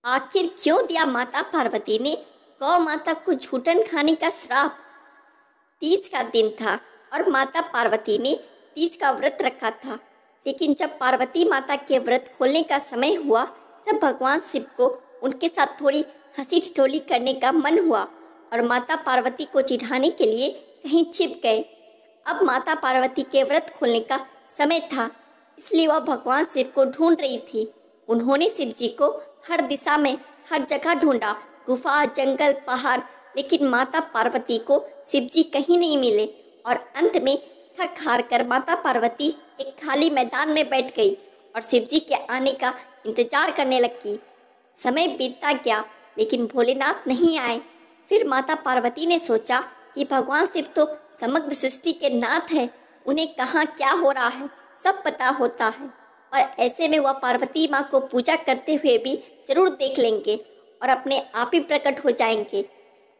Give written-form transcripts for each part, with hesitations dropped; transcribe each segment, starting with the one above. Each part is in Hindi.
आखिर क्यों दिया माता पार्वती ने गौ माता को झूठन खाने का श्राप। तीज का दिन था और माता पार्वती ने तीज का व्रत रखा था, लेकिन जब पार्वती माता के व्रत खोलने का समय हुआ तब भगवान शिव को उनके साथ थोड़ी हंसी ठिठोली करने का मन हुआ और माता पार्वती को चिढ़ाने के लिए कहीं छिप गए। अब माता पार्वती के व्रत खोलने का समय था, इसलिए वह भगवान शिव को ढूंढ रही थी। उन्होंने शिव जी को हर दिशा में हर जगह ढूंढा, गुफा, जंगल, पहाड़, लेकिन माता पार्वती को शिव जी कहीं नहीं मिले और अंत में थक हार कर माता पार्वती एक खाली मैदान में बैठ गई और शिव जी के आने का इंतजार करने लगी। समय बीतता गया लेकिन भोलेनाथ नहीं आए। फिर माता पार्वती ने सोचा कि भगवान शिव तो समग्र सृष्टि के नाथ है, उन्हें कहाँ क्या हो रहा है सब पता होता है और ऐसे में वह पार्वती माँ को पूजा करते हुए भी जरूर देख लेंगे और अपने आप ही प्रकट हो जाएंगे।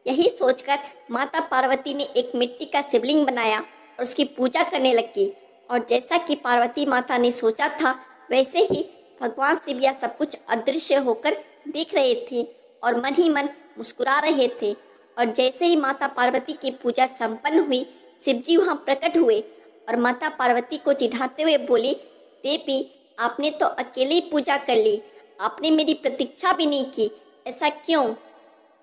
यही सोचकर माता पार्वती ने एक मिट्टी का शिवलिंग बनाया और उसकी पूजा करने लगी और जैसा कि पार्वती माता ने सोचा था वैसे ही भगवान शिव यह सब कुछ अदृश्य होकर देख रहे थे और मन ही मन मुस्कुरा रहे थे। और जैसे ही माता पार्वती की पूजा संपन्न हुई, शिव जी वहाँ प्रकट हुए और माता पार्वती को चिढ़ाते हुए बोले, देवी आपने तो अकेले ही पूजा कर ली, आपने मेरी प्रतीक्षा भी नहीं की, ऐसा क्यों।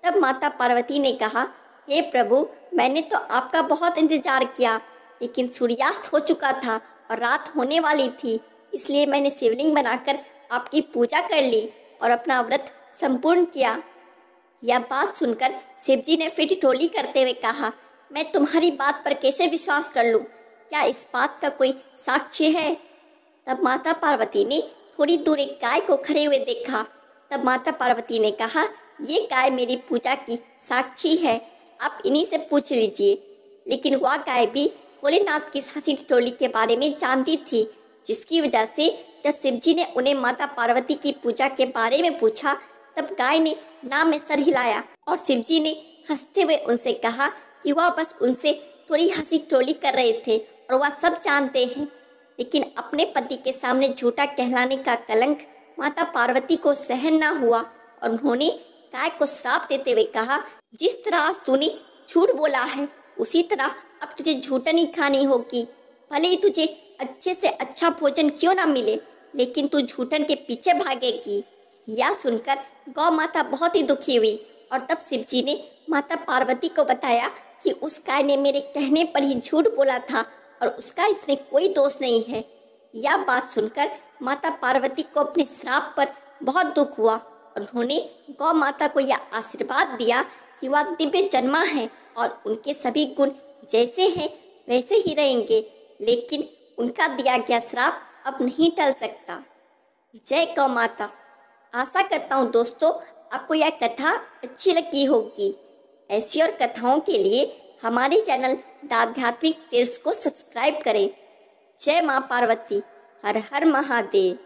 तब माता पार्वती ने कहा, हे प्रभु मैंने तो आपका बहुत इंतजार किया, लेकिन सूर्यास्त हो चुका था और रात होने वाली थी, इसलिए मैंने शिवलिंग बनाकर आपकी पूजा कर ली और अपना व्रत संपूर्ण किया। यह बात सुनकर शिव जी ने फिर ठिठोली करते हुए कहा, मैं तुम्हारी बात पर कैसे विश्वास कर लूं, क्या इस बात का कोई साक्ष्य है। तब माता पार्वती ने थोड़ी दूर एक गाय को खड़े हुए देखा। तब माता पार्वती ने कहा, ये गाय मेरी पूजा की साक्षी है, आप इन्हीं से पूछ लीजिए। लेकिन वह गाय भी भोलेनाथ की हंसी ठिठोली के बारे में जानती थी, जिसकी वजह से जब शिव जी ने उन्हें माता पार्वती की पूजा के बारे में पूछा तब गाय ने ना में सर हिलाया और शिव जी ने हंसते हुए उनसे कहा कि वह बस उनसे थोड़ी हंसी ठिठोली कर रहे थे और वह सब जानते हैं। लेकिन अपने पति के सामने झूठा कहलाने का कलंक माता पार्वती को सहन ना हुआ और उन्होंने गाय को श्राप देते हुए कहा, जिस तरह आज तूने झूठ बोला है उसी तरह अब तुझे झूठनी खानी होगी। भले ही तुझे अच्छे से अच्छा भोजन क्यों ना मिले, लेकिन तू झूठन के पीछे भागेगी। यह सुनकर गौ माता बहुत ही दुखी हुई और तब शिव जी ने माता पार्वती को बताया कि उस गाय ने मेरे कहने पर ही झूठ बोला था और उसका इसमें कोई दोष नहीं है। यह बात सुनकर माता पार्वती को अपने श्राप पर बहुत दुख हुआ और उन्होंने गौ माता को यह आशीर्वाद दिया कि वह दिव्य जन्मा है और उनके सभी गुण जैसे हैं वैसे ही रहेंगे, लेकिन उनका दिया गया श्राप अब नहीं टल सकता। जय गौ माता। आशा करता हूँ दोस्तों आपको यह कथा अच्छी लगी होगी। ऐसी और कथाओं के लिए हमारे चैनल द आध्यात्मिक टेल्स को सब्सक्राइब करें। जय माँ पार्वती। हर हर महादेव।